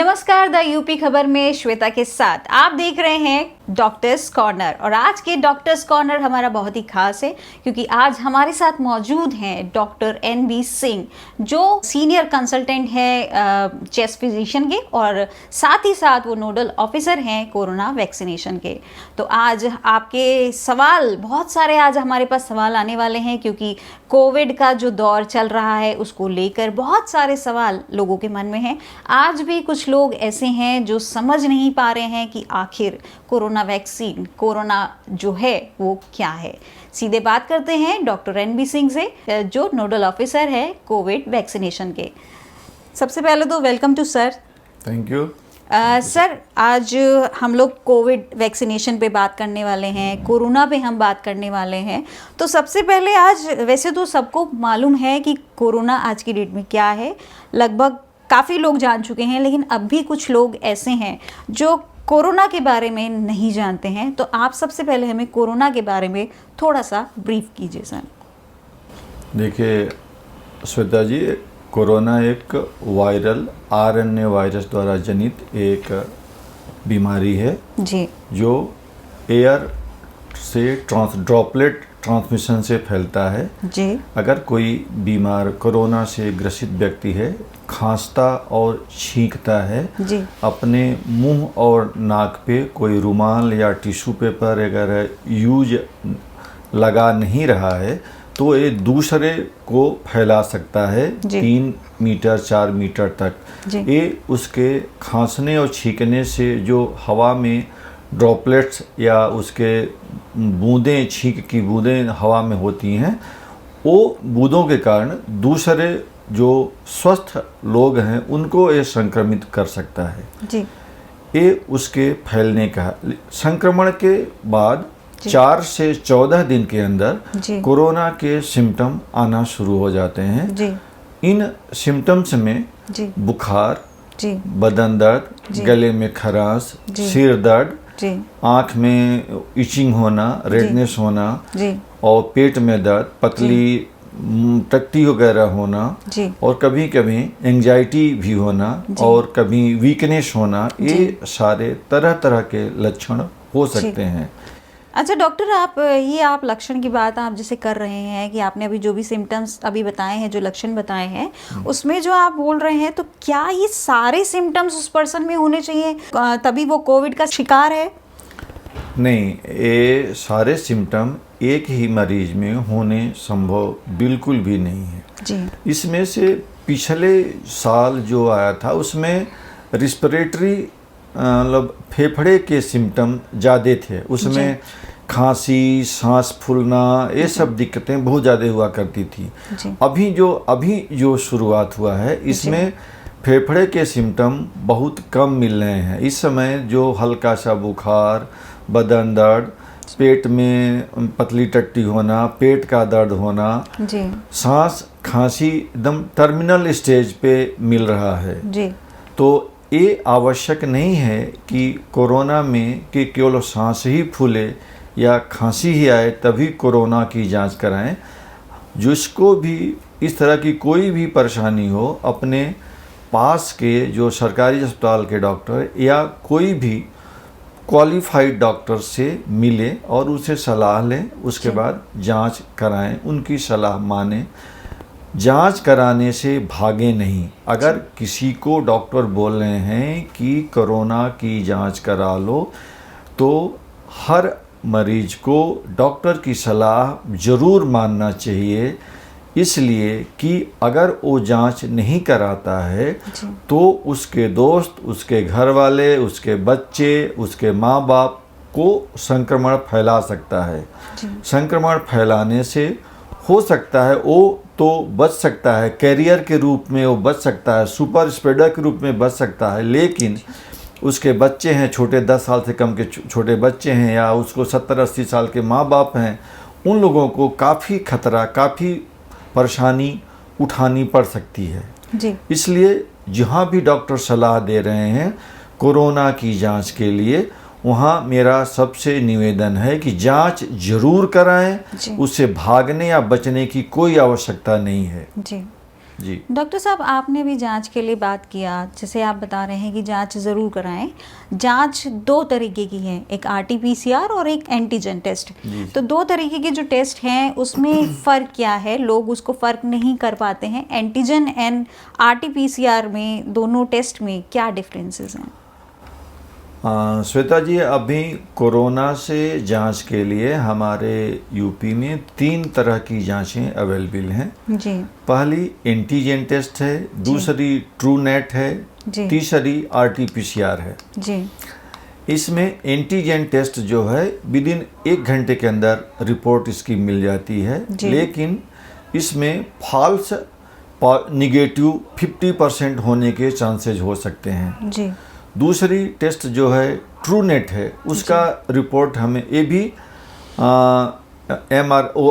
नमस्कार, the UP खबर में श्वेता के साथ आप देख रहे हैं डॉक्टर्स कॉर्नर। और आज के डॉक्टर्स कॉर्नर हमारा बहुत ही खास है क्योंकि आज हमारे साथ मौजूद हैं डॉक्टर NB सिंह, जो सीनियर कंसल्टेंट हैं चेस्ट फिजिशियन के और साथ ही साथ वो नोडल ऑफिसर हैं कोरोना वैक्सीनेशन के। तो आज आपके सवाल बहुत सारे आज हमारे पास सवाल आने वाले हैं क्योंकि कोविड का जो दौर चल रहा है उसको लेकर बहुत सारे सवाल लोगों के मन में हैं। आज भी कुछ लोग ऐसे हैं जो समझ नहीं पा रहे हैं कि आखिर कोरोना वैक्सीन, कोरोना जो है वो क्या है। सीधे बात करते हैं डॉक्टर NB सिंह से, जो नोडल ऑफिसर है कोविड वैक्सीनेशन के। सबसे पहले तो welcome to sir. Thank you sir, आज हम लोग कोविड वैक्सीनेशन पे बात करने वाले हैं, कोरोना पे हम बात करने वाले हैं। तो सबसे पहले आज वैसे तो सबको मालूम है कि कोरोना आज की डेट में क्या है, लगभग काफ़ी लोग जान चुके हैं, लेकिन अब भी कुछ लोग ऐसे हैं जो कोरोना के बारे में नहीं जानते हैं। तो आप सबसे पहले हमें कोरोना के बारे में थोड़ा सा ब्रीफ कीजिए सर। देखिए श्वेता जी, कोरोना एक वायरल RNA वायरस द्वारा जनित एक बीमारी है जी, जो एयर से ड्रॉपलेट ट्रांसमिशन से फैलता है जी। अगर कोई बीमार कोरोना से ग्रसित व्यक्ति है, खांसता और छींकता है जी, अपने मुंह और नाक पे कोई रुमाल या टिश्यू पेपर अगर यूज लगा नहीं रहा है तो ये दूसरे को फैला सकता है 3 मीटर 4 मीटर तक। ये उसके खांसने और छींकने से जो हवा में ड्रॉपलेट्स या उसके बूंदें, छींक की बूंदें हवा में होती हैं, वो बूंदों के कारण दूसरे जो स्वस्थ लोग हैं उनको ये संक्रमित कर सकता है जी। ये उसके फैलने का संक्रमण के बाद 4 से 14 दिन के अंदर कोरोना के सिम्टम आना शुरू हो जाते हैं जी। इन सिम्टम्स में जी। बुखार जी, बदन दर्द, गले में खराश, सिर दर्द, आँख में इचिंग होना, रेडनेस होना और पेट में दर्द, पतली टट्टी वगैरह होना और कभी कभी एंजाइटी भी होना और कभी वीकनेस होना, ये सारे तरह तरह के लक्षण हो सकते हैं। अच्छा डॉक्टर, आप लक्षण की बात आप जैसे कर रहे हैं कि आपने अभी जो भी सिम्टम्स अभी बताए हैं, जो लक्षण बताए हैं, उसमें जो आप बोल रहे हैं, तो क्या ये सारे सिम्टम्स उस पर्सन में होने चाहिए तभी वो कोविड का शिकार है? नहीं, ये सारे सिम्टम एक ही मरीज में होने संभव बिल्कुल भी नहीं है जी। इसमें से पिछले साल जो आया था उसमें रिस्पिरेटरी मतलब फेफड़े के सिम्टम ज़्यादा थे, उसमें खांसी, सांस फूलना, ये सब दिक्कतें बहुत ज़्यादा हुआ करती थी। अभी जो शुरुआत हुआ है इसमें फेफड़े के सिम्टम बहुत कम मिल रहे हैं। इस समय जो हल्का सा बुखार, बदन दर्द, पेट में पतली टट्टी होना, पेट का दर्द होना, सांस खांसी एकदम टर्मिनल स्टेज पे मिल रहा है जी। तो ये आवश्यक नहीं है कि कोरोना में कि केवल सांस ही फूले या खांसी ही आए तभी कोरोना की जांच कराएं। जिसको भी इस तरह की कोई भी परेशानी हो, अपने पास के जो सरकारी अस्पताल के डॉक्टर या कोई भी क्वालिफाइड डॉक्टर से मिले और उसे सलाह लें, उसके बाद जांच कराएं, उनकी सलाह मानें। जांच कराने से भागे नहीं। अगर किसी को डॉक्टर बोल रहे हैं कि कोरोना की जांच करा लो, तो हर मरीज को डॉक्टर की सलाह ज़रूर मानना चाहिए, इसलिए कि अगर वो जांच नहीं कराता है तो उसके दोस्त, उसके घर वाले, उसके बच्चे, उसके माँ बाप को संक्रमण फैला सकता है। संक्रमण फैलाने से हो सकता है वो तो बच सकता है, कैरियर के रूप में वो बच सकता है, सुपर स्प्रेडर के रूप में बच सकता है, लेकिन उसके बच्चे हैं, छोटे 10 साल से कम के छोटे बच्चे हैं या उसको 70-80 साल के माँ बाप हैं, उन लोगों को काफ़ी खतरा, काफ़ी परेशानी उठानी पड़ सकती है जी। इसलिए जहाँ भी डॉक्टर सलाह दे रहे हैं कोरोना की जांच के लिए, वहाँ मेरा सबसे निवेदन है कि जांच जरूर कराएं, उससे भागने या बचने की कोई आवश्यकता नहीं है जी। जी। डॉक्टर साहब, आपने भी जांच के लिए बात किया, जैसे आप बता रहे हैं कि जांच ज़रूर कराएं। जांच दो तरीके की है, एक RT-PCR और एक एंटीजन टेस्ट। तो दो तरीके के जो टेस्ट हैं उसमें फ़र्क क्या है? लोग उसको फ़र्क नहीं कर पाते हैं। एंटीजन एंड RT-PCR में, दोनों टेस्ट में क्या डिफरेंसेस हैं? श्वेता जी, अभी कोरोना से जांच के लिए हमारे यूपी में 3 तरह की जांचें अवेलेबल हैं। जी। पहली एंटीजन टेस्ट है, दूसरी ट्रूनेट है, तीसरी RT-PCR है। जी। इसमें एंटीजन टेस्ट जो है विदिन 1 घंटे के अंदर रिपोर्ट इसकी मिल जाती है, लेकिन इसमें फॉल्स निगेटिव 50% होने के चांसेस हो सकते हैं। जी। दूसरी टेस्ट जो है ट्रूनेट है, उसका रिपोर्ट हमें ये भी MRO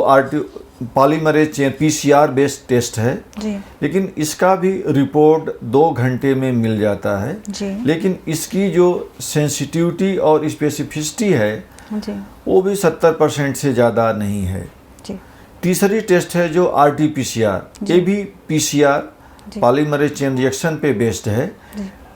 polymerase chain PCR based test है जी। लेकिन इसका भी रिपोर्ट 2 घंटे में मिल जाता है जी। लेकिन इसकी जो सेंसिटिविटी और स्पेसिफिसिटी है जी। वो भी 70% से ज़्यादा नहीं है जी। तीसरी टेस्ट है जो RT-PCR, ये भी PCR पॉलीमरेज चेन रिएक्शन पे बेस्ड है।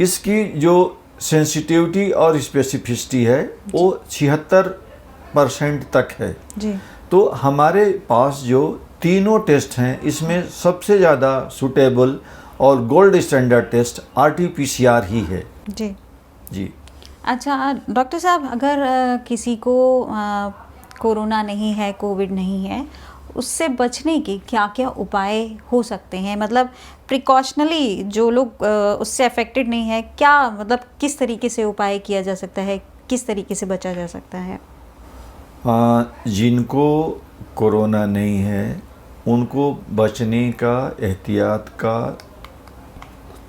इसकी जो सेंसिटिविटी और स्पेसिफिसिटी है वो 76% तक है जी। तो हमारे पास जो तीनों टेस्ट हैं इसमें सबसे ज़्यादा सुटेबल और गोल्ड स्टैंडर्ड टेस्ट RT-PCR ही है जी। जी। अच्छा डॉक्टर साहब, अगर किसी को कोरोना नहीं है, कोविड नहीं है, उससे बचने के क्या क्या उपाय हो सकते हैं? मतलब प्रिकॉशनली जो लोग उससे अफेक्टेड नहीं है, क्या मतलब किस तरीके से उपाय किया जा सकता है, किस तरीके से बचा जा सकता है? जिनको कोरोना नहीं है उनको बचने का एहतियात का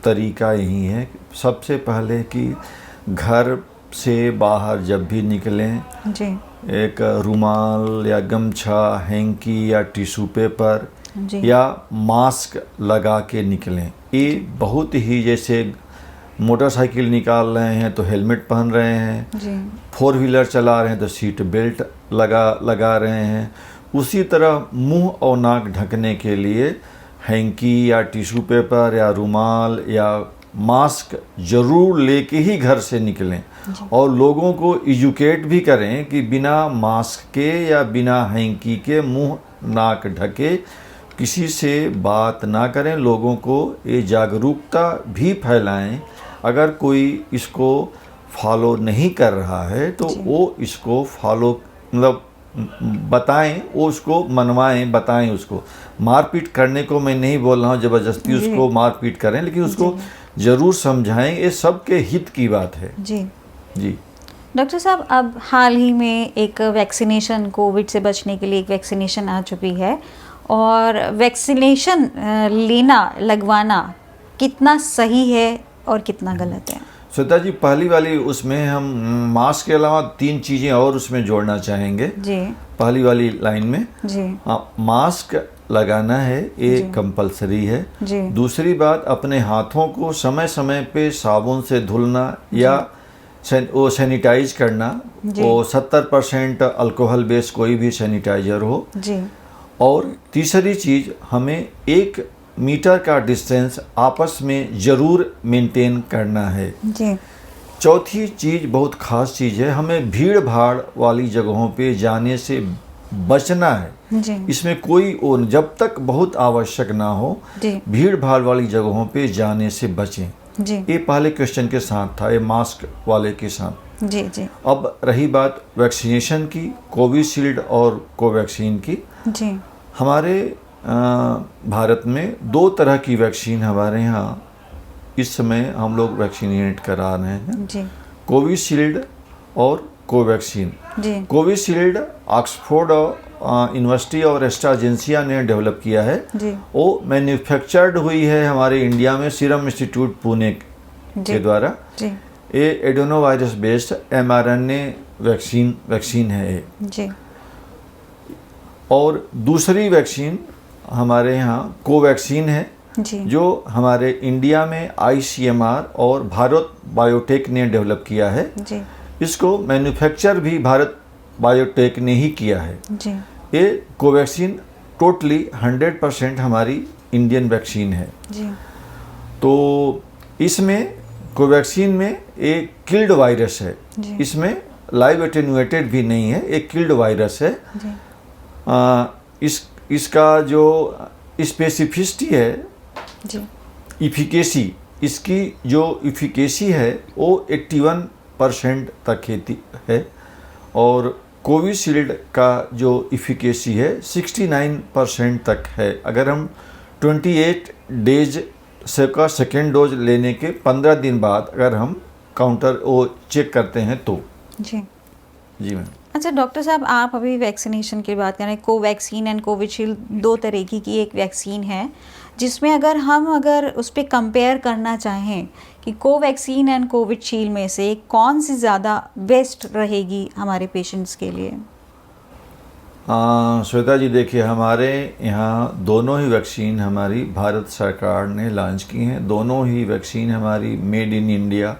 तरीका यही है, सबसे पहले कि घर से बाहर जब भी निकलें जी। एक रुमाल या गमछा, हैंकी या टिश्यू पेपर या मास्क लगा के निकलें। ये बहुत ही, जैसे मोटरसाइकिल निकाल रहे हैं तो हेलमेट पहन रहे हैं जी। 4 व्हीलर चला रहे हैं तो सीट बेल्ट लगा रहे हैं, उसी तरह मुंह और नाक ढकने के लिए हैंकी या टिश्यू पेपर या रुमाल या मास्क जरूर लेके ही घर से निकलें और लोगों को एजुकेट भी करें कि बिना मास्क के या बिना हैंकी के मुंह नाक ढके किसी से बात ना करें। लोगों को ये जागरूकता भी फैलाएं। अगर कोई इसको फॉलो नहीं कर रहा है तो वो इसको फॉलो मतलब बताएं, वो उसको मनवाएं, बताएं उसको। मारपीट करने को मैं नहीं बोल रहा हूँ ज़बरदस्ती उसको मारपीट करें, लेकिन उसको ज़रूर समझाएं, ये सबके हित की बात है जी। जी डॉक्टर साहब, अब हाल ही में एक वैक्सीनेशन, कोविड से बचने के लिए एक वैक्सीनेशन आ चुकी है, और वैक्सीनेशन लगवाना कितना सही है और कितना गलत है? श्वेता जी, पहली वाली उसमें हम मास्क के अलावा 3 चीज़ें और उसमें जोड़ना चाहेंगे जी। पहली वाली लाइन में जी। मास्क लगाना है, ये कंपलसरी है जी। दूसरी बात, अपने हाथों को समय समय पे साबुन से धुलना या वो सैनिटाइज करना, वो 70% अल्कोहल बेस्ड कोई भी सैनिटाइजर हो जी। और तीसरी चीज़, हमें 1 मीटर का डिस्टेंस आपस में ज़रूर मेंटेन करना है जी। चौथी चीज़ बहुत ख़ास चीज़ है, हमें भीड़ भाड़ वाली जगहों पे जाने से बचना है जी। इसमें कोई जब तक बहुत आवश्यक ना हो भीड़ भाड़ वाली जगहों पे जाने से बचें जी। ये पहले क्वेश्चन के साथ था, ये मास्क वाले के साथ जी जी। अब रही बात वैक्सीनेशन की, कोविशील्ड और कोवैक्सीन की जी। हमारे भारत में 2 तरह की वैक्सीन हमारे यहाँ इस समय हम लोग वैक्सीनेट करा रहे हैं जी। कोविशील्ड और कोवैक्सीन जी। कोविशील्ड ऑक्सफोर्ड यूनिवर्सिटी और एस्ट्राजेंसिया ने डेवलप किया है जी। वो मैन्युफैक्चर्ड हुई है हमारे इंडिया में सीरम इंस्टीट्यूट पुणे के द्वारा जी। ये adeno virus based mRNA vaccine है ये जी। और दूसरी वैक्सीन हमारे यहाँ कोवैक्सीन है जी। जो हमारे इंडिया में ICMR और भारत बायोटेक ने डेवलप किया है जी। इसको मैन्युफैक्चर भी भारत बायोटेक ने ही किया है जी। ये कोवैक्सीन टोटली 100% हमारी इंडियन वैक्सीन है। जी। तो इसमें कोवैक्सीन में एक किल्ड वायरस है, इसमें लाइव एटेन्यूएटेड भी नहीं है, एक किल्ड वायरस है। इसका जो स्पेसिफिसिटी है, इफिकेसी, इसकी जो इफिकेसी है वो 81% तक है और कोविशील्ड का जो इफिकेसी है 69% तक है। अगर हम 28 डेज से का सेकेंड डोज लेने के 15 दिन बाद अगर हम काउंटर वो चेक करते हैं तो। जी जी मैम। अच्छा डॉक्टर साहब, आप अभी वैक्सीनेशन की बात करें, कोवैक्सीन एंड कोविशील्ड दो तरीके की एक वैक्सीन है, जिसमें अगर उस पर कंपेयर करना चाहें कि कोवैक्सीन एंड कोविशील्ड में से कौन सी ज़्यादा बेस्ट रहेगी हमारे पेशेंट्स के लिए? श्वेता जी, देखिए हमारे यहाँ दोनों ही वैक्सीन हमारी भारत सरकार ने लॉन्च की हैं। दोनों ही वैक्सीन हमारी मेड इन इंडिया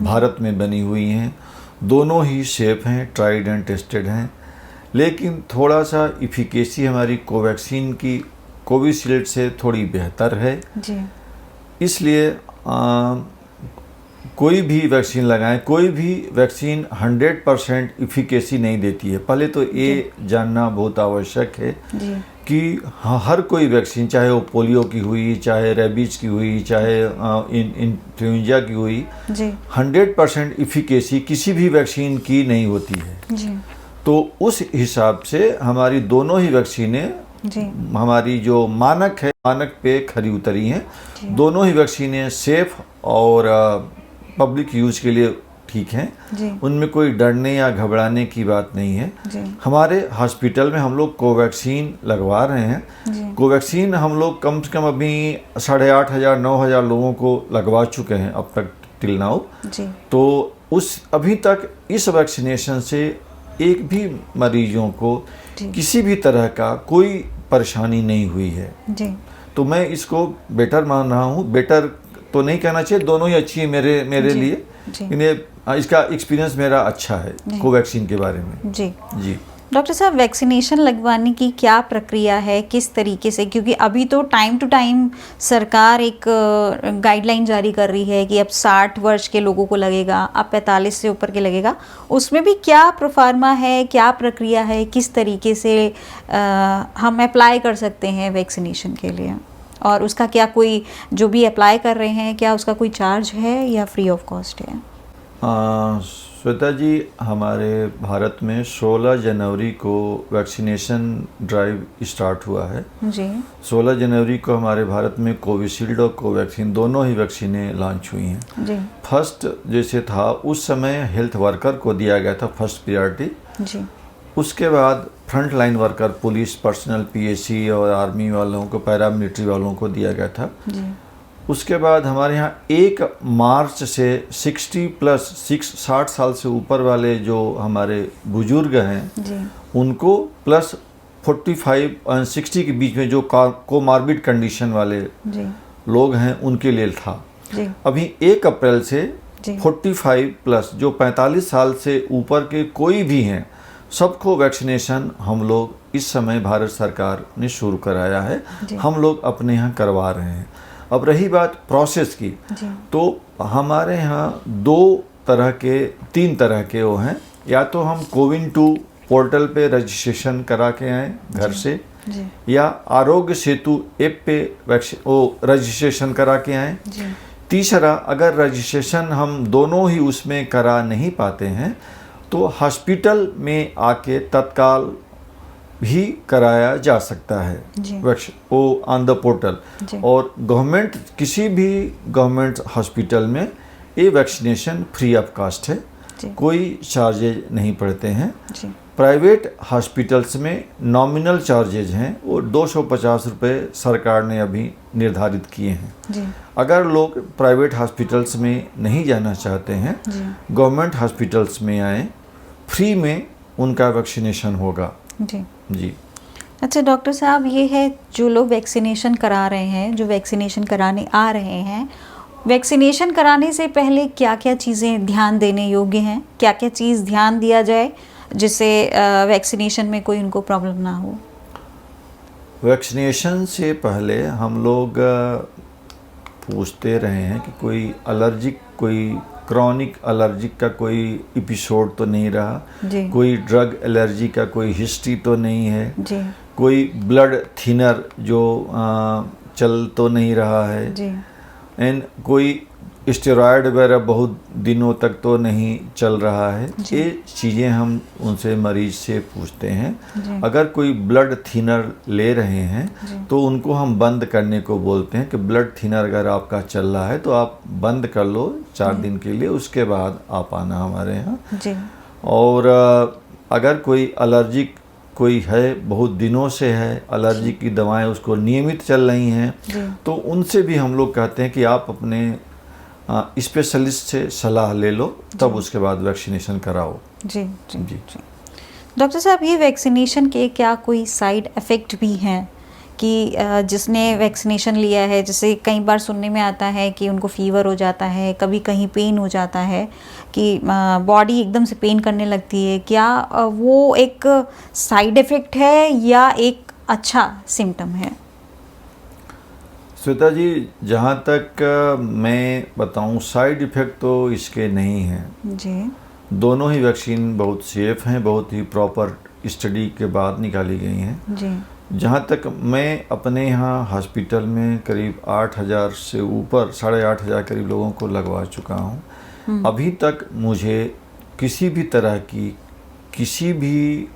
भारत में बनी हुई हैं। दोनों ही सेफ हैं, ट्राइड एंड टेस्टेड हैं। लेकिन थोड़ा सा इफिकेसी हमारी कोवैक्सीन की कोविशील्ड से थोड़ी बेहतर है जी। इसलिए कोई भी वैक्सीन लगाएं, कोई भी वैक्सीन 100% इफिकेसी नहीं देती है। पहले तो ये जानना बहुत आवश्यक है जी। कि हर कोई वैक्सीन, चाहे वो पोलियो की हुई, चाहे रेबीज की हुई, चाहे इन्फ्लुएंजा की हुई, 100% इफिकेसी किसी भी वैक्सीन की नहीं होती है जी। तो उस हिसाब से हमारी दोनों ही वैक्सीनें हमारी जो मानक है, मानक पे खरी उतरी हैं। दोनों ही वैक्सीनें सेफ और पब्लिक यूज के लिए ठीक हैं। उनमें कोई डरने या घबराने की बात नहीं है। हमारे हॉस्पिटल में हम लोग कोवैक्सीन लगवा रहे हैं। कोवैक्सीन हम लोग कम से कम अभी 8,500-9,000 लोगों को लगवा चुके हैं अब तक टिल नाउ। तो अभी तक इस वैक्सीनेशन से एक भी मरीजों को किसी भी तरह का कोई परेशानी नहीं हुई है। तो मैं इसको बेटर मान रहा हूँ। बेटर तो नहीं कहना चाहिए, दोनों ही अच्छी है मेरे लिए। इन्हें इसका एक्सपीरियंस मेरा अच्छा है कोवैक्सीन के बारे में। जी डॉक्टर साहब, वैक्सीनेशन लगवाने की क्या प्रक्रिया है, किस तरीके से? क्योंकि अभी तो टाइम टू टाइम सरकार एक गाइडलाइन जारी कर रही है कि अब 60 वर्ष के लोगों को लगेगा, अब 45 से ऊपर के लगेगा। उसमें भी क्या प्रोफार्मा है, क्या प्रक्रिया है, किस तरीके से हम अप्लाई कर सकते हैं वैक्सीनेशन के लिए? और उसका क्या कोई, जो भी अप्लाई कर रहे हैं, क्या उसका कोई चार्ज है या फ्री ऑफ कॉस्ट है? श्वेता जी, हमारे भारत में 16 जनवरी को वैक्सीनेशन ड्राइव स्टार्ट हुआ है जी। 16 जनवरी को हमारे भारत में कोविशील्ड और कोवैक्सीन दोनों ही वैक्सीनें लॉन्च हुई हैं जी। फर्स्ट जैसे था उस समय हेल्थ वर्कर को दिया गया था फर्स्ट प्रायोरिटी जी। उसके बाद front line worker, police personal, PAC और आर्मी वालों को, पैरामिलिट्री वालों को दिया गया था जी। उसके बाद हमारे यहाँ 1 मार्च से 60 साल से ऊपर वाले जो हमारे बुजुर्ग हैं जी। उनको प्लस 45 और 60 के बीच में जो कोमार्बिड कंडीशन वाले जी। लोग हैं उनके लिए था जी। अभी 1 अप्रैल से 45 प्लस जो 45 साल से ऊपर के कोई भी हैं सबको वैक्सीनेशन हम लोग इस समय भारत सरकार ने शुरू कराया है। हम लोग अपने यहाँ करवा रहे हैं। अब रही बात प्रोसेस की, तो हमारे यहाँ 3 तरह के वो हैं। या तो हम कोविन 2 पोर्टल पे रजिस्ट्रेशन करा के आए घर से, या आरोग्य सेतु ऐप पे रजिस्ट्रेशन करा के आए। तीसरा, अगर रजिस्ट्रेशन हम दोनों ही उसमें करा नहीं पाते हैं तो हॉस्पिटल में आके तत्काल भी कराया जा सकता है वो ऑन द पोर्टल। और गवर्नमेंट, किसी भी गवर्नमेंट हॉस्पिटल में ये वैक्सीनेशन फ्री ऑफ कास्ट है, कोई चार्जेज नहीं पड़ते हैं। प्राइवेट हॉस्पिटल्स में नॉमिनल चार्जेज हैं, वो 250 रुपये सरकार ने अभी निर्धारित किए हैं। अगर लोग प्राइवेट हॉस्पिटल्स में नहीं जाना चाहते हैं, गवर्नमेंट हॉस्पिटल्स में आए, फ्री में उनका वैक्सीनेशन होगा। जी। अच्छा डॉक्टर साहब, ये है जो लोग वैक्सीनेशन करा रहे हैं, जो वैक्सीनेशन कराने आ रहे हैं, वैक्सीनेशन कराने से पहले क्या क्या चीज़ें ध्यान देने योग्य हैं? क्या क्या चीज़ ध्यान दिया जाए जिससे वैक्सीनेशन में कोई उनको प्रॉब्लम ना हो? वैक्सीनेशन से पहले हम लोग पूछते रहे हैं कि कोई क्रॉनिक एलर्जिक का कोई एपिसोड तो नहीं रहा, कोई ड्रग एलर्जी का कोई हिस्ट्री तो नहीं है, कोई ब्लड थिनर जो चल तो नहीं रहा है, एंड कोई स्टेरॉयड वगैरह बहुत दिनों तक तो नहीं चल रहा है। ये चीज़ें हम उनसे मरीज से पूछते हैं। अगर कोई ब्लड थिनर ले रहे हैं तो उनको हम बंद करने को बोलते हैं कि ब्लड थिनर अगर आपका चल रहा है तो आप बंद कर लो 4 दिन के लिए, उसके बाद आप आना हमारे यहाँ। और अगर कोई एलर्जिक कोई है, बहुत दिनों से है, एलर्जी की दवाएं उसको नियमित चल रही हैं, तो उनसे भी हम लोग कहते हैं कि आप अपने स्पेशलिस्ट से सलाह ले लो, तब उसके बाद वैक्सीनेशन कराओ। जी जी जी, जी। डॉक्टर साहब, ये वैक्सीनेशन के क्या कोई साइड इफ़ेक्ट भी हैं कि जिसने वैक्सीनेशन लिया है, जैसे कई बार सुनने में आता है कि उनको फीवर हो जाता है, कभी कहीं पेन हो जाता है कि बॉडी एकदम से पेन करने लगती है, क्या वो एक साइड इफ़ेक्ट है या एक अच्छा सिम्टम है? श्वेता जी, जहाँ तक मैं बताऊँ, साइड इफ़ेक्ट तो इसके नहीं हैं जी। दोनों ही वैक्सीन बहुत सेफ हैं, बहुत ही प्रॉपर स्टडी के बाद निकाली गई हैं जी। जहाँ तक मैं अपने यहाँ हॉस्पिटल में करीब 8,000 से ऊपर 8,500 करीब लोगों को लगवा चुका हूँ। अभी तक मुझे किसी भी तरह की किसी भी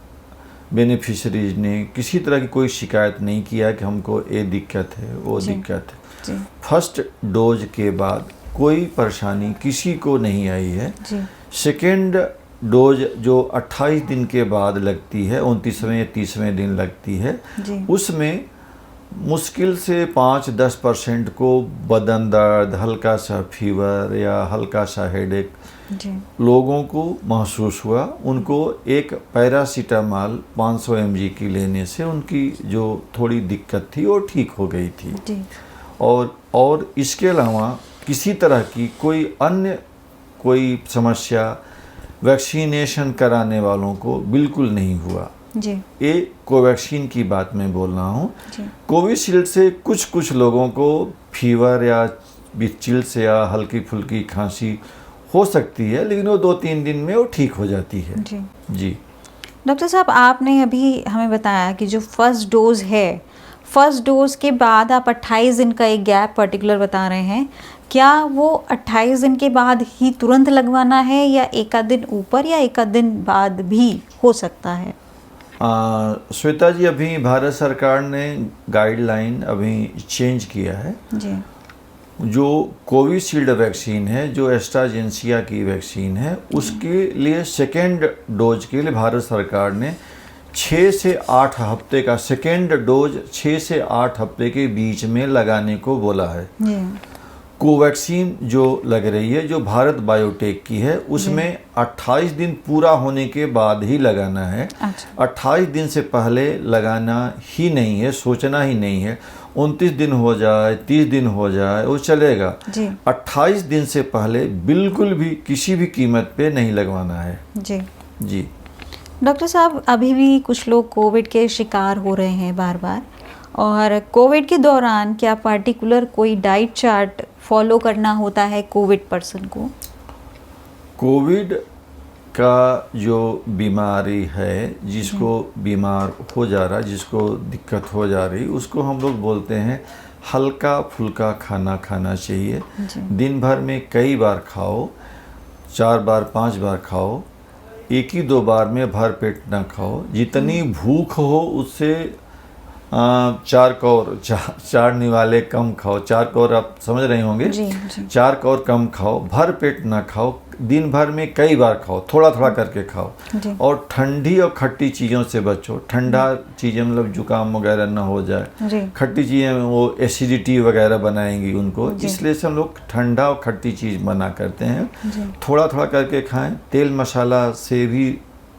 बेनिफिशरीज ने किसी तरह की कोई शिकायत नहीं किया कि हमको ये दिक्कत है, वो दिक्कत है। फर्स्ट डोज के बाद कोई परेशानी किसी को नहीं आई है। सेकेंड डोज जो 28 दिन के बाद लगती है, 29वें या 30वें दिन लगती है, उसमें मुश्किल से 5-10% को बदन दर्द, हल्का सा फीवर या हल्का सा हेडेक लोगों को महसूस हुआ। उनको एक पैरासीटामॉल 500 mg की लेने से उनकी जो थोड़ी दिक्कत थी वो ठीक हो गई थी जी। और इसके अलावा किसी तरह की कोई अन्य कोई समस्या वैक्सीनेशन कराने वालों को बिल्कुल नहीं हुआ जी। ये कोवैक्सीन की बात मैं बोल रहा हूँ। कोविशील्ड से कुछ लोगों को फीवर या चिल्स या हल्की फुल्की खांसी हो सकती है, लेकिन वो 2-3 दिन में वो ठीक हो जाती है जी। जी डॉक्टर साहब, आपने अभी हमें बताया कि जो फर्स्ट डोज है, फर्स्ट डोज के बाद आप 28 दिन का एक गैप पर्टिकुलर बता रहे हैं, क्या वो 28 दिन के बाद ही तुरंत लगवाना है या एक आध दिन ऊपर या एक आध दिन बाद भी हो सकता है? श्वेता जी, अभी भारत सरकार ने गाइडलाइन अभी चेंज किया है जी। जो कोविशील्ड वैक्सीन है, जो एस्ट्राजेनेका की वैक्सीन है, उसके लिए सेकेंड डोज के लिए भारत सरकार ने 6 से 8 हफ्ते का सेकेंड डोज 6 से 8 हफ्ते के बीच में लगाने को बोला है। कोवैक्सीन जो लग रही है, जो भारत बायोटेक की है, उसमें 28 दिन पूरा होने के बाद ही लगाना है। 28 दिन से पहले लगाना ही नहीं है, सोचना ही नहीं है। 29 दिन हो जाए, 30 दिन हो जाए, वो चलेगा। 28 दिन से पहले बिल्कुल भी किसी भी कीमत पे नहीं लगवाना है जी। जी डॉक्टर साहब, अभी भी कुछ लोग कोविड के शिकार हो रहे हैं बार बार, और कोविड के दौरान क्या पर्टिकुलर कोई डाइट चार्ट फॉलो करना होता है कोविड पर्सन को? कोविड का जो बीमारी है, जिसको बीमार हो जा रहा है, जिसको दिक्कत हो जा रही, उसको हम लोग बोलते हैं हल्का फुल्का खाना खाना चाहिए। दिन भर में कई बार खाओ, 4 बार 5 बार खाओ, एक ही 2 बार में भर पेट ना खाओ। जितनी भूख हो उससे 4 कौर 4 निवाले कम खाओ। 4 कौर आप समझ रहे होंगे जी। 4 कौर कम खाओ, भर पेट ना खाओ, दिन भर में कई बार खाओ, थोड़ा थोड़ा करके खाओ। और ठंडी और खट्टी चीज़ों से बचो। ठंडा चीज़ें मतलब जुकाम वगैरह ना हो जाए, खट्टी चीज़ें वो एसिडिटी वगैरह बनाएंगी उनको, इसलिए से हम लोग ठंडा और खट्टी चीज़ मना करते हैं। थोड़ा थोड़ा करके खाएं। तेल मसाला से भी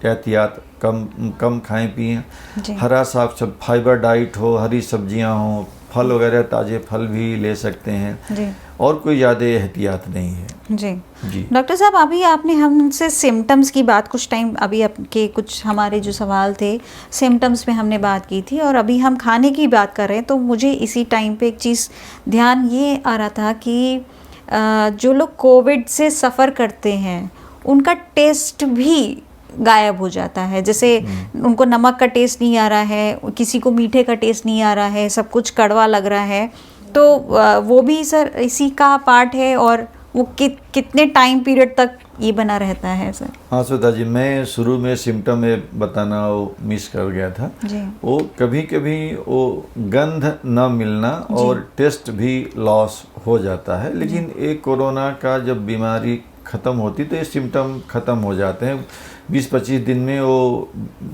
एहतियात कम खाएं पिएं। हरा साग सब फाइबर डाइट हो, हरी सब्जियां हो, फल वगैरह ताज़े फल भी ले सकते हैं। और कोई ज़्यादा एहतियात नहीं है। जी जी डॉक्टर साहब, अभी आपने हमसे सिम्टम्स की बात कुछ टाइम अभी आपके कुछ हमारे जो सवाल थे सिम्टम्स में हमने बात की थी, और अभी हम खाने की बात कर रहे हैं, तो मुझे इसी टाइम पे एक चीज़ ध्यान ये आ रहा था कि जो लोग कोविड से सफ़र करते हैं उनका टेस्ट भी गायब हो जाता है। जैसे उनको नमक का टेस्ट नहीं आ रहा है, किसी को मीठे का टेस्ट नहीं आ रहा है, सब कुछ कड़वा लग रहा है, तो वो भी सर इसी का पार्ट है, और वो कितने टाइम पीरियड तक ये बना रहता है सर? हाँ श्वेता जी, मैं शुरू में सिम्टम में बताना वो मिस कर गया था जी। वो कभी कभी वो गंध न मिलना और टेस्ट भी लॉस हो जाता है, लेकिन एक कोरोना का जब बीमारी ख़त्म होती तो ये सिम्टम ख़त्म हो जाते हैं, 20-25 दिन में वो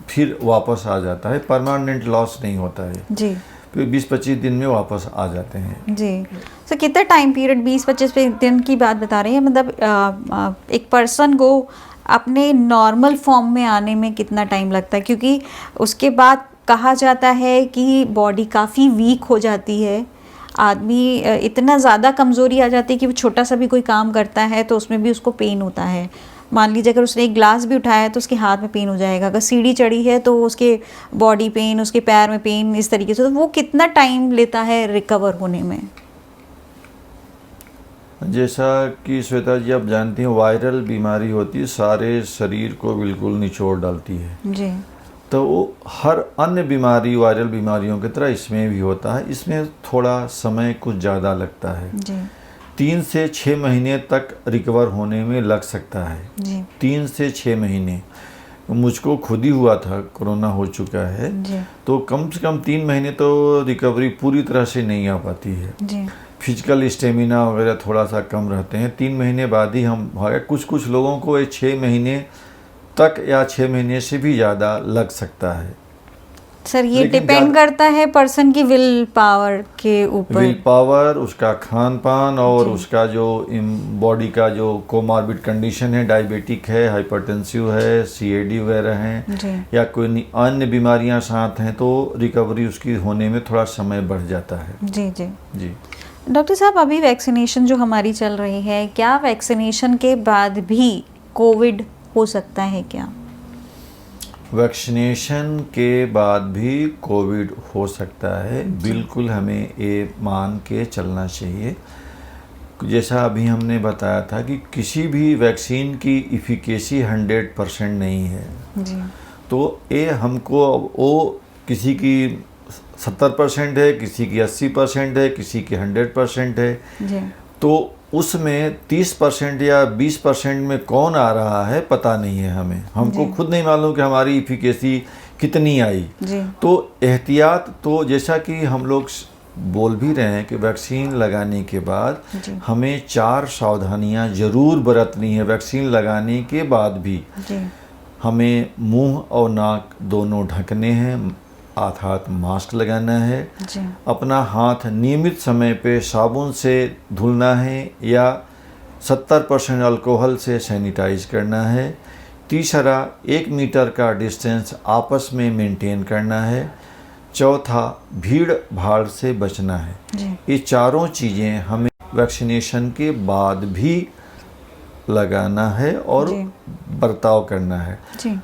फिर वापस आ जाता है, परमानेंट लॉस नहीं होता है जी। फिर 20-25 दिन में वापस आ जाते हैं। जी सर, कितना टाइम पीरियड 20-25 दिन की बात बता रही है, मतलब एक पर्सन को अपने नॉर्मल फॉर्म में आने में कितना टाइम लगता है? क्योंकि उसके बाद कहा जाता है कि बॉडी काफ़ी वीक हो जाती है, आदमी इतना ज़्यादा कमज़ोरी आ जाती है कि वो छोटा सा भी कोई काम करता है तो उसमें भी उसको पेन होता है। मान लीजिए अगर उसने एक ग्लास भी उठाया है तो उसके हाथ में पेन हो जाएगा, अगर सीढ़ी चढ़ी है तो उसके बॉडी पेन, उसके पैर में पेन, इस तरीके से। तो वो कितना टाइम लेता है रिकवर होने में? जैसा कि श्वेता जी आप जानती हैं, वायरल बीमारी होती है, सारे शरीर को बिल्कुल निचोड़ डालती है जी। तो वो हर अन्य बीमारी, वायरल बीमारियों की तरह इसमें भी होता है। इसमें थोड़ा समय कुछ ज़्यादा लगता है जी। 3 से 6 महीने तक रिकवर होने में लग सकता है जी। 3 से 6 महीने। मुझको खुद ही हुआ था, कोरोना हो चुका है जी। तो कम से कम 3 महीने तो रिकवरी पूरी तरह से नहीं आ पाती है। जी। फिजिकल स्टेमिना वगैरह थोड़ा सा कम रहते हैं, 3 महीने बाद ही हम कुछ लोगों को 6 महीने तक या 6 महीने से भी ज़्यादा लग सकता है। सर ये डिपेंड करता है पर्सन की विल पावर के ऊपर, विल पावर, उसका खान पान और उसका जो बॉडी का जो कोमॉर्बिड कंडीशन है, डायबिटिक है, हाइपरटेंसिव है, सीएडी वगैरह हैं या कोई अन्य बीमारियां साथ हैं, तो रिकवरी उसकी होने में थोड़ा समय बढ़ जाता है। जी जी जी। डॉक्टर साहब, अभी वैक्सीनेशन जो हमारी चल रही है, क्या वैक्सीनेशन के बाद भी कोविड हो सकता है क्या? वैक्सीनेशन के बाद भी कोविड हो सकता है, बिल्कुल हमें ये मान के चलना चाहिए। जैसा अभी हमने बताया था कि किसी भी वैक्सीन की इफिकेसी 100% नहीं है जी। तो ये हमको वो किसी की 70% है, किसी की 80% है, किसी की 100% है जी। तो उसमें 30% या 20% में कौन आ रहा है पता नहीं है हमें, हमको खुद नहीं मालूम कि हमारी इफिकेसी कितनी आई जी। तो एहतियात तो जैसा कि हम लोग बोल भी रहे हैं कि वैक्सीन लगाने के बाद हमें 4 सावधानियां जरूर बरतनी है। वैक्सीन लगाने के बाद भी हमें मुंह और नाक दोनों ढकने हैं, अर्थात मास्क लगाना है जी। अपना हाथ नियमित समय पे साबुन से धुलना है या 70% अल्कोहल से सैनिटाइज करना है। तीसरा, 1 मीटर का डिस्टेंस आपस में मेंटेन करना है। चौथा, भीड़ भाड़ से बचना है जी। ये चारों चीज़ें हमें वैक्सीनेशन के बाद भी लगाना है और बर्ताव करना है जी।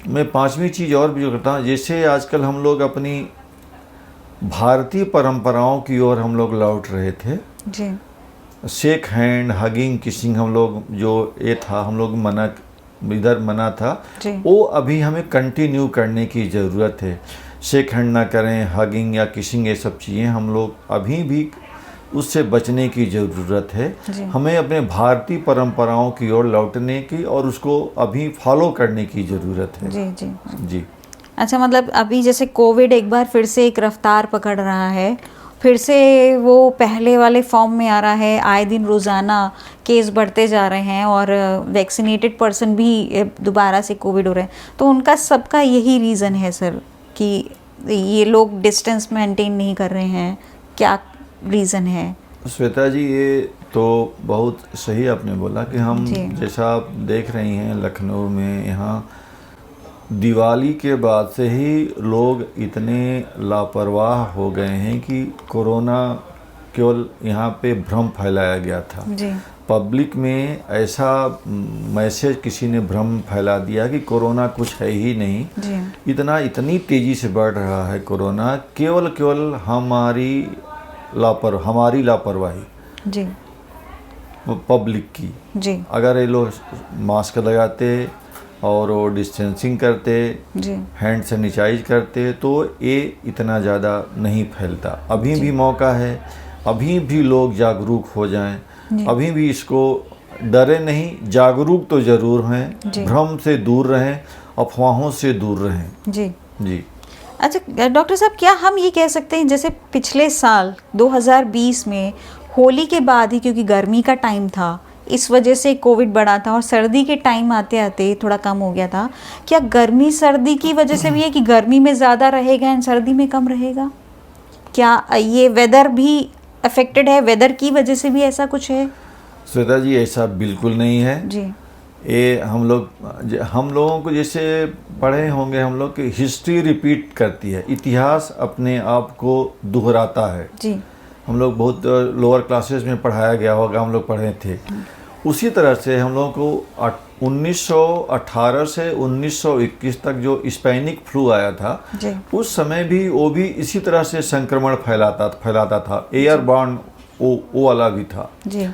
मैं 5वीं चीज़ और भी करता हूँ, जैसे आजकल हम लोग अपनी भारतीय परंपराओं की ओर हम लोग लौट रहे थे जी। शेक हैंड, हगिंग, किसिंग, हम लोग जो ये था हम लोग मना था वो अभी हमें कंटिन्यू करने की ज़रूरत है। शेक हैंड ना करें, हगिंग या किसिंग, ये सब चीज़ें हम लोग अभी भी उससे बचने की ज़रूरत है। हमें अपने भारतीय परंपराओं की ओर लौटने की और उसको अभी फॉलो करने की ज़रूरत है जी। जी जी। अच्छा, मतलब अभी जैसे कोविड एक बार फिर से एक रफ्तार पकड़ रहा है, फिर से वो पहले वाले फॉर्म में आ रहा है, आए दिन रोज़ाना केस बढ़ते जा रहे हैं और वैक्सीनेटेड पर्सन भी दोबारा से कोविड हो रहे हैं, तो उनका सबका यही रीज़न है सर कि ये लोग डिस्टेंस मेंटेन नहीं कर रहे हैं, क्या रीज़न है? श्वेता जी, ये तो बहुत सही आपने बोला कि हम जैसा आप देख रही हैं लखनऊ में, यहाँ दिवाली के बाद से ही लोग इतने लापरवाह हो गए हैं कि कोरोना केवल यहाँ पे भ्रम फैलाया गया था। जी। पब्लिक में ऐसा मैसेज किसी ने भ्रम फैला दिया कि कोरोना कुछ है ही नहीं। जी। इतनी तेज़ी से बढ़ रहा है कोरोना, केवल हमारी लापरवाही जी। पब्लिक की। जी। अगर ये लोग मास्क लगाते और वो डिस्टेंसिंग करते, जी। हैंड सैनिटाइज करते तो ये इतना ज़्यादा नहीं फैलता। अभी भी मौका है, अभी भी लोग जागरूक हो जाएं, अभी भी इसको डरे नहीं, जागरूक तो ज़रूर हैं, भ्रम से दूर रहें, अफवाहों से दूर रहें। जी। जी। अच्छा डॉक्टर साहब, क्या हम ये कह सकते हैं जैसे पिछले साल 2020 में होली के बाद ही, क्योंकि गर्मी का टाइम था, इस वजह से कोविड बढ़ा था और सर्दी के टाइम आते आते थोड़ा कम हो गया था, क्या गर्मी सर्दी की वजह से भी है कि गर्मी में ज़्यादा रहेगा एंड सर्दी में कम रहेगा? क्या ये वेदर भी अफेक्टेड है, वेदर की वजह से भी ऐसा कुछ है? श्वेता जी, ऐसा बिल्कुल नहीं है जी। ये हम लोगों को जैसे पढ़े होंगे हम लोग कि हिस्ट्री रिपीट करती है, इतिहास अपने आप को दोहराता है। जी। हम लोग बहुत लोअर क्लासेस में पढ़ाया गया होगा, हम लोग पढ़े थे। उसी तरह से हम लोगों को 1918 से 1921 तक जो स्पेनिक फ्लू आया था, उस समय भी वो भी इसी तरह से संक्रमण फैलाता था, एयरबॉर्न वो वाला भी था। जी।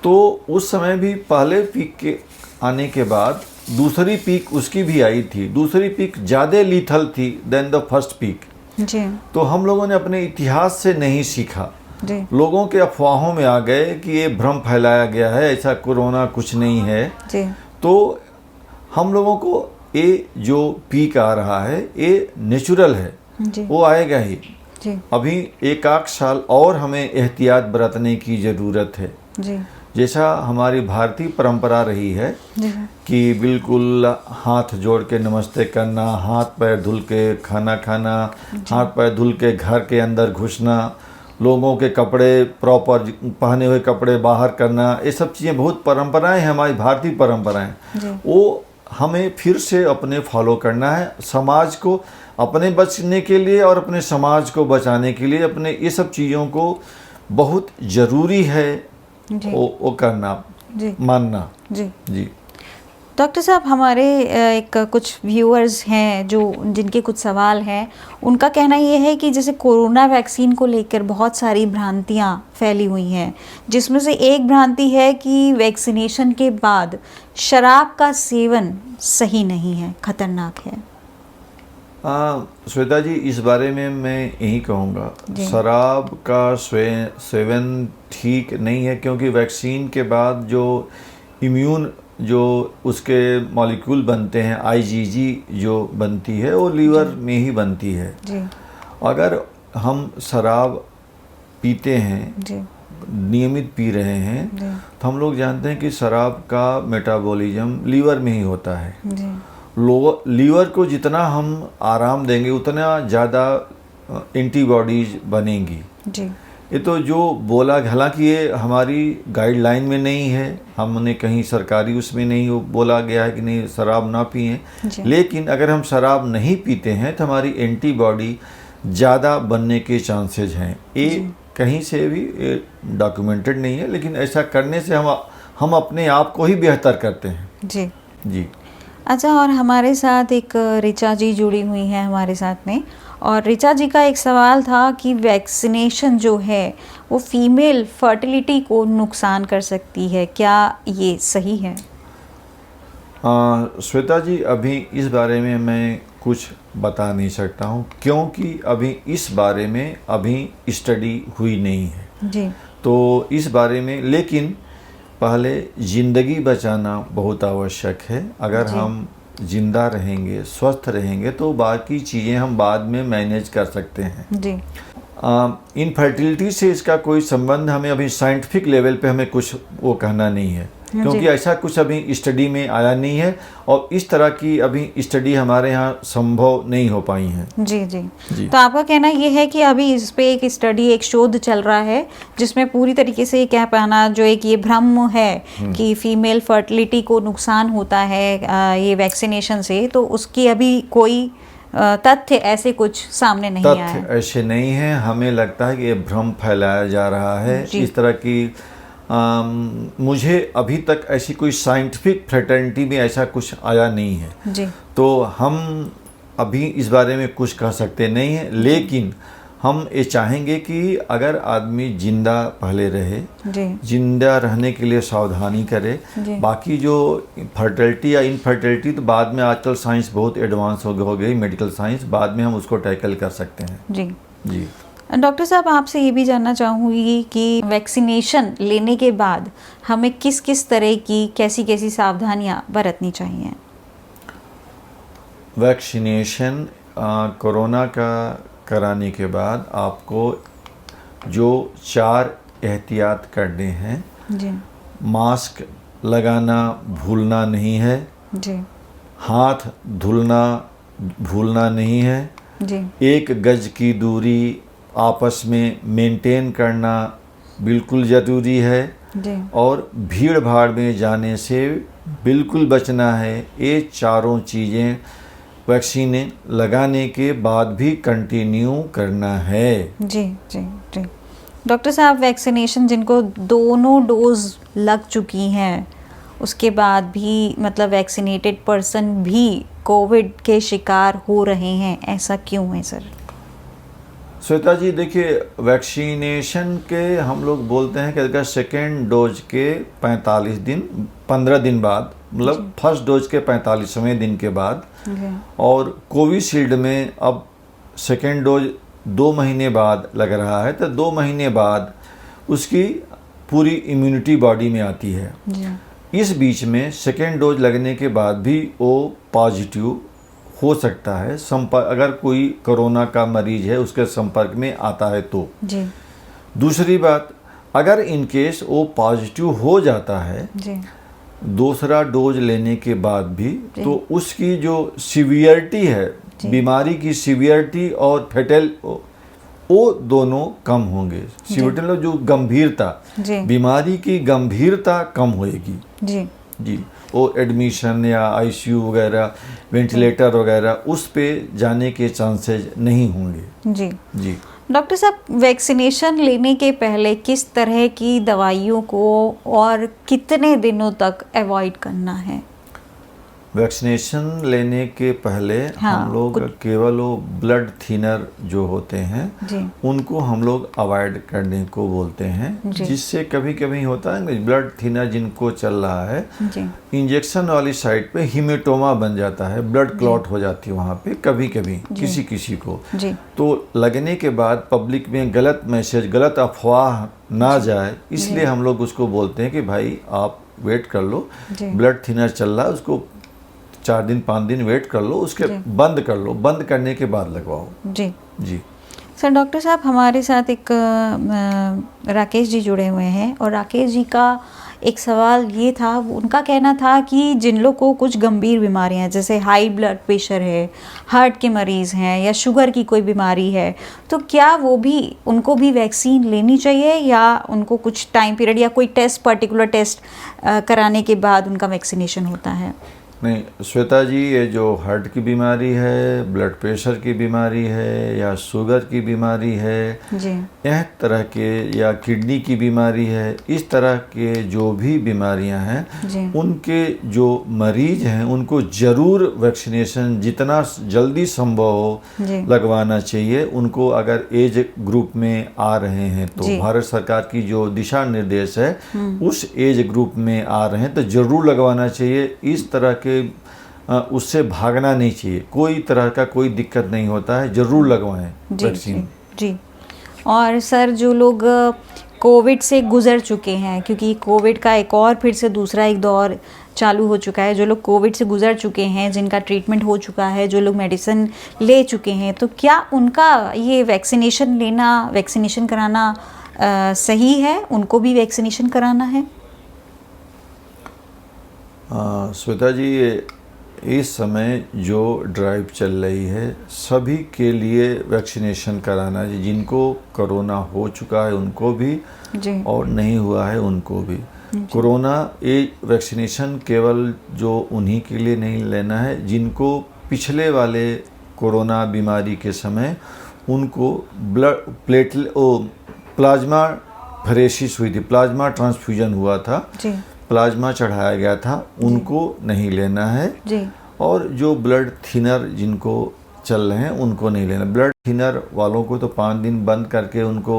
तो उस समय भी पहले पीक के आने के बाद दूसरी पीक उसकी भी आई थी, दूसरी पीक ज़्यादा लीथल थी देन द फर्स्ट पीक। जी। तो हम लोगों ने अपने इतिहास से नहीं सीखा, जी। लोगों के अफवाहों में आ गए कि ये भ्रम फैलाया गया है, ऐसा कोरोना कुछ नहीं है। जी। तो हम लोगों को ये जो पीक आ रहा है ये नेचुरल है। जी। वो आएगा ही। जी। अभी एक साल और हमें एहतियात बरतने की ज़रूरत है। जी। जैसा हमारी भारतीय परंपरा रही है कि बिल्कुल हाथ जोड़ के नमस्ते करना, हाथ पैर धुल के खाना खाना, हाथ पैर धुल के घर के अंदर घुसना, लोगों के कपड़े प्रॉपर पहने हुए कपड़े बाहर करना, ये सब चीज़ें बहुत परंपराएं हैं, हमारी भारतीय परंपराएं। वो हमें फिर से अपने फॉलो करना है, समाज को अपने बचने के लिए और अपने समाज को बचाने के लिए अपने ये सब चीज़ों को बहुत ज़रूरी है वो करना, मानना। जी। जी। डॉक्टर साहब, हमारे एक कुछ व्यूअर्स हैं जो जिनके कुछ सवाल हैं, उनका कहना ये है कि जैसे कोरोना वैक्सीन को लेकर बहुत सारी भ्रांतियाँ फैली हुई हैं, जिसमें से एक भ्रांति है कि वैक्सीनेशन के बाद शराब का सेवन सही नहीं है, खतरनाक है। श्वेता जी, इस बारे में मैं यही कहूँगा, शराब का सेवन ठीक नहीं है, क्योंकि वैक्सीन के बाद जो इम्यून जो उसके मॉलिक्यूल बनते हैं, आईजीजी जो बनती है वो लीवर में ही बनती है। जी। अगर हम शराब पीते हैं, नियमित पी रहे हैं, तो हम लोग जानते हैं कि शराब का मेटाबॉलिज्म लीवर में ही होता है। लीवर को जितना हम आराम देंगे उतना ज़्यादा एंटीबॉडीज बनेंगी। जी। ये तो जो बोला, हालांकि ये हमारी गाइडलाइन में नहीं है, हमने कहीं सरकारी उसमें नहीं बोला गया है कि नहीं शराब ना पिएं, लेकिन अगर हम शराब नहीं पीते हैं तो हमारी एंटीबॉडी ज़्यादा बनने के चांसेस हैं। ये कहीं से भी डॉक्यूमेंटेड नहीं है, लेकिन ऐसा करने से हम अपने आप को ही बेहतर करते हैं। जी। जी। अच्छा, और हमारे साथ एक ऋचा जी जुड़ी हुई हैं हमारे साथ में, और ऋचा जी का एक सवाल था कि वैक्सीनेशन जो है वो फीमेल फर्टिलिटी को नुकसान कर सकती है, क्या ये सही है? श्वेता जी, अभी इस बारे में मैं कुछ बता नहीं सकता हूँ, क्योंकि अभी इस बारे में अभी स्टडी हुई नहीं है। जी। तो इस बारे में, लेकिन पहले ज़िंदगी बचाना बहुत आवश्यक है। अगर हम जिंदा रहेंगे, स्वस्थ रहेंगे, तो बाकी चीज़ें हम बाद में मैनेज कर सकते हैं। जी। इनफर्टिलिटी से इसका कोई संबंध हमें अभी साइंटिफिक लेवल पे हमें कुछ वो कहना नहीं है, क्योंकि ऐसा कुछ अभी स्टडी में आया नहीं है और इस तरह की अभी स्टडी हमारे यहाँ संभव नहीं हो पाई है। जी। जी। जी। तो आपका कहना ये है कि अभी इस पे एक स्टडी, एक शोध चल रहा है जिसमें पूरी तरीके से कह पाना जो एक ये भ्रम है कि फीमेल फर्टिलिटी को नुकसान होता है ये वैक्सीनेशन से, तो उसकी अभी कोई तथ्य ऐसे कुछ सामने नहीं आए? तथ्य ऐसे नहीं है। हमें लगता है कि ये भ्रम फैलाया जा रहा है इस तरह की। मुझे अभी तक ऐसी कोई साइंटिफिक फ्रेटर्निटी में ऐसा कुछ आया नहीं है जी। तो हम अभी इस बारे में कुछ कह सकते नहीं हैं, लेकिन हम ये चाहेंगे कि अगर आदमी जिंदा पहले रहे, जिंदा रहने के लिए सावधानी करे। बाकी जो फर्टिलिटी या इनफर्टिलिटी तो बाद में, आजकल साइंस बहुत एडवांस हो गई, मेडिकल साइंस, बाद में हम उसको टैकल कर सकते हैं। जी जी। डॉक्टर साहब, आपसे ये भी जानना चाहूँगी कि वैक्सीनेशन लेने के बाद हमें किस किस तरह की कैसी कैसी सावधानियाँ बरतनी चाहिए? वैक्सीनेशन कोरोना का कराने के बाद आपको जो 4 एहतियात करने हैं जी। मास्क लगाना भूलना नहीं है जी। हाथ धुलना भूलना नहीं है जी। 1 गज की दूरी आपस में मेंटेन करना बिल्कुल ज़रूरी है जी। और भीड़ भाड़ में जाने से बिल्कुल बचना है। ये चारों चीज़ें वैक्सीन लगाने के बाद भी कंटिन्यू करना है। जी जी जी। डॉक्टर साहब, वैक्सीनेशन जिनको दोनों डोज लग चुकी हैं उसके बाद भी मतलब वैक्सीनेटेड पर्सन भी कोविड के शिकार हो रहे हैं, ऐसा क्यों है सर? श्वेता जी, देखिए, वैक्सीनेशन के हम लोग बोलते हैं कि अगर सेकेंड डोज के 45 दिन 15 दिन बाद, मतलब फर्स्ट डोज के 45वें दिन के बाद, और कोविशील्ड में अब सेकेंड डोज 2 महीने बाद लग रहा है, तो 2 महीने बाद उसकी पूरी इम्यूनिटी बॉडी में आती है। इस बीच में सेकेंड डोज लगने के बाद भी वो पॉजिटिव हो सकता है, संपर्क अगर कोई कोरोना का मरीज है उसके संपर्क में आता है तो जी। दूसरी बात, अगर इन केस वो पॉजिटिव हो जाता है जी। दूसरा डोज लेने के बाद भी, तो उसकी जो सीवियरिटी है, बीमारी की सीवियरिटी और फेटल, वो दोनों कम होंगे। सीवियरिटी जो गंभीरता, बीमारी की गंभीरता कम होएगी। जी जी। वो एडमिशन या आईसीयू वगैरह, वेंटिलेटर वगैरह, उस पे जाने के चांसेस नहीं होंगे। जी जी। डॉक्टर साहब, वैक्सीनेशन लेने के पहले किस तरह की दवाइयों को और कितने दिनों तक अवॉइड करना है? वैक्सीनेशन लेने के पहले हम लोग केवल वो ब्लड थिनर जो होते हैं उनको हम लोग अवॉइड करने को बोलते हैं, जिससे कभी कभी होता है ब्लड थिनर जिनको चल रहा है, इंजेक्शन वाली साइड पे हीमेटोमा बन जाता है, ब्लड क्लॉट हो जाती है वहाँ पे कभी कभी किसी किसी को। तो लगने के बाद पब्लिक में गलत मैसेज, गलत अफवाह ना जाए, इसलिए हम लोग उसको बोलते हैं कि भाई आप वेट कर लो, ब्लड थिनर चल रहा है, उसको 4 दिन 5 दिन वेट कर लो, उसके बंद कर लो, बंद करने के बाद लगवाओ। जी जी। सर, डॉक्टर साहब, हमारे साथ एक राकेश जी जुड़े हुए हैं और राकेश जी का एक सवाल ये था, उनका कहना था कि जिन लोग को कुछ गंभीर बीमारियां जैसे हाई ब्लड प्रेशर है, हार्ट के मरीज़ हैं या शुगर की कोई बीमारी है, तो क्या वो भी, उनको भी वैक्सीन लेनी चाहिए या उनको कुछ टाइम पीरियड या कोई टेस्ट, पर्टिकुलर टेस्ट कराने के बाद उनका वैक्सीनेशन होता है? नहीं श्वेता जी, ये जो हार्ट की बीमारी है, ब्लड प्रेशर की बीमारी है या शुगर की बीमारी है जी, यह तरह के, या किडनी की बीमारी है, इस तरह के जो भी बीमारियां हैं उनके जो मरीज हैं उनको ज़रूर वैक्सीनेशन जितना जल्दी संभव हो लगवाना चाहिए। उनको अगर एज ग्रुप में आ रहे हैं तो भारत सरकार की जो दिशा निर्देश है उस एज ग्रुप में आ रहे हैं तो ज़रूर लगवाना चाहिए। इस तरह के उससे भागना नहीं चाहिए, कोई तरह का कोई दिक्कत नहीं होता है, जरूर लगवाएं वैक्सीन। जी। और सर, जो लोग कोविड से गुजर चुके हैं, क्योंकि कोविड का एक और फिर से दूसरा एक दौर चालू हो चुका है, जो लोग कोविड से गुजर चुके हैं, जिनका ट्रीटमेंट हो चुका है, जो लोग मेडिसिन ले चुके हैं, तो क्या उनका ये वैक्सीनेशन लेना, वैक्सीनेशन कराना सही है? उनको भी वैक्सीनेशन कराना है? श्वेता जी, इस समय जो ड्राइव चल रही है सभी के लिए वैक्सीनेशन कराना, जिनको कोरोना हो चुका है उनको भी और नहीं हुआ है उनको भी। कोरोना ये वैक्सीनेशन केवल जो उन्हीं के लिए नहीं लेना है जिनको पिछले वाले कोरोना बीमारी के समय उनको प्लाज्मा फरेसिस हुई थी, प्लाज्मा ट्रांसफ्यूजन हुआ था जी। प्लाज्मा चढ़ाया गया था, उनको नहीं लेना है जी। और जो ब्लड थिनर जिनको चल रहे हैं उनको नहीं लेना। ब्लड थिनर वालों को तो 5 दिन बंद करके उनको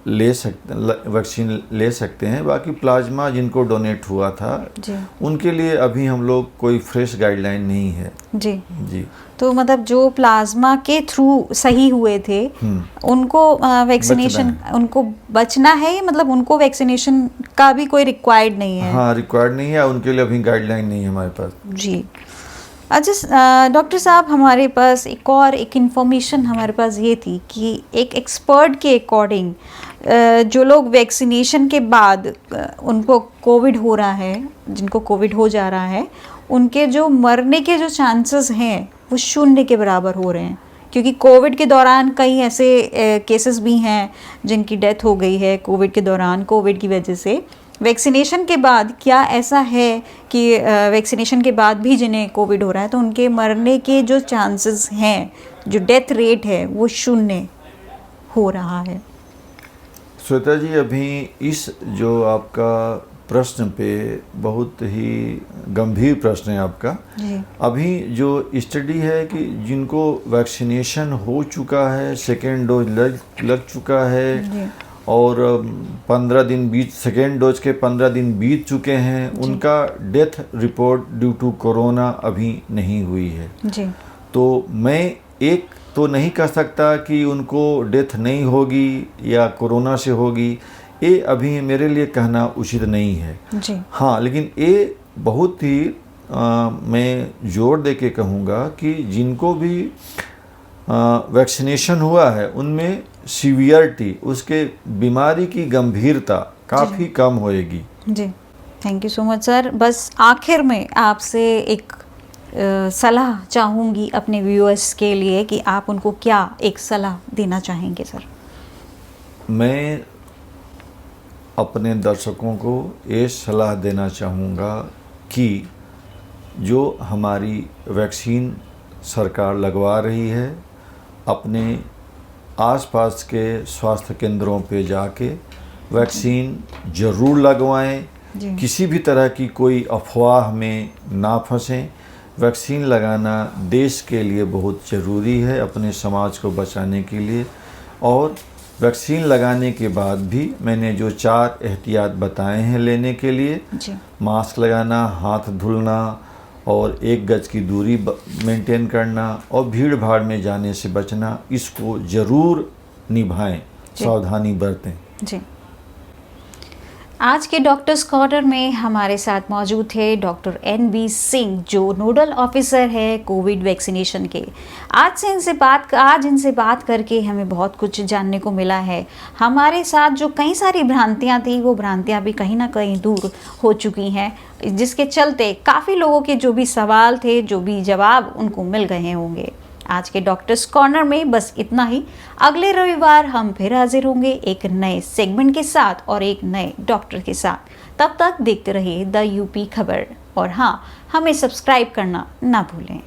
वैक्सीन ले सकते हैं। बाकी प्लाज्मा जिनको डोनेट हुआ था जी। उनके लिए अभी हम लोग कोई फ्रेश गाइडलाइन नहीं है। जी जी। तो मतलब जो प्लाज्मा के थ्रू सही हुए थे उनको वैक्सीनेशन, उनको बचना है, मतलब उनको वैक्सीनेशन का भी कोई रिक्वायर्ड नहीं है? हाँ, रिक्वायर्ड नहीं है, उनके लिए अभी गाइडलाइन नहीं है हमारे पास। जी। अच्छा डॉक्टर साहब, हमारे पास एक इन्फॉर्मेशन हमारे पास ये थी कि एक एक्सपर्ट के अकॉर्डिंग जो लोग वैक्सीनेशन के बाद उनको कोविड हो रहा है, जिनको कोविड हो जा रहा है, उनके जो मरने के जो चांसेस हैं वो 0 के बराबर हो रहे हैं। क्योंकि कोविड के दौरान कई ऐसे केसेस भी हैं जिनकी डेथ हो गई है कोविड के दौरान, कोविड की वजह से। वैक्सीनेशन के बाद क्या ऐसा है कि वैक्सीनेशन के बाद भी जिन्हें कोविड हो रहा है तो उनके मरने के जो चांसेस हैं, जो डेथ रेट है, वो 0 हो रहा है? श्वेता जी, अभी इस जो आपका प्रश्न पे बहुत ही गंभीर प्रश्न है आपका जी। अभी जो स्टडी है कि जिनको वैक्सीनेशन हो चुका है, सेकेंड डोज लग चुका है जी। और 15 दिन सेकेंड डोज के 15 दिन बीत चुके हैं, उनका death report due to corona अभी नहीं हुई है। जी। तो मैं एक तो नहीं कह सकता कि उनको डेथ नहीं होगी या कोरोना से होगी, ये अभी मेरे लिए कहना उचित नहीं है। जी। हाँ, लेकिन ये बहुत ही मैं जोर दे के कहूँगा कि जिनको भी वैक्सीनेशन हुआ है उनमें सीवियरिटी, उसके बीमारी की गंभीरता काफ़ी कम होएगी। जी, thank you so much sir. बस आखिर में आपसे एक सलाह चाहूँगी अपने व्यूअर्स के लिए कि आप उनको क्या एक सलाह देना चाहेंगे सर? मैं अपने दर्शकों को ये सलाह देना चाहूँगा कि जो हमारी वैक्सीन सरकार लगवा रही है, अपने आसपास के स्वास्थ्य केंद्रों पे जाके वैक्सीन ज़रूर लगवाएं। किसी भी तरह की कोई अफवाह में ना फंसें। वैक्सीन लगाना देश के लिए बहुत ज़रूरी है, अपने समाज को बचाने के लिए। और वैक्सीन लगाने के बाद भी मैंने जो 4 एहतियात बताए हैं लेने के लिए, मास्क लगाना, हाथ धुलना और 1 गज की दूरी मेंटेन करना और भीड़ भाड़ में जाने से बचना, इसको ज़रूर निभाएं, सावधानी बरतें। जी। आज के डॉक्टर्स कॉर्नर में हमारे साथ मौजूद थे डॉक्टर NB सिंह, जो नोडल ऑफिसर है कोविड वैक्सीनेशन के। आज इनसे बात करके हमें बहुत कुछ जानने को मिला है। हमारे साथ जो कई सारी भ्रांतियां थी, वो भ्रांतियां भी कहीं ना कहीं दूर हो चुकी हैं, जिसके चलते काफ़ी लोगों के जो भी सवाल थे, जो भी जवाब उनको मिल गए होंगे। आज के डॉक्टर्स कॉर्नर में बस इतना ही। अगले रविवार हम फिर हाजिर होंगे एक नए सेगमेंट के साथ और एक नए डॉक्टर के साथ। तब तक देखते रहिए द UP खबर और हाँ, हमें सब्सक्राइब करना ना भूलें।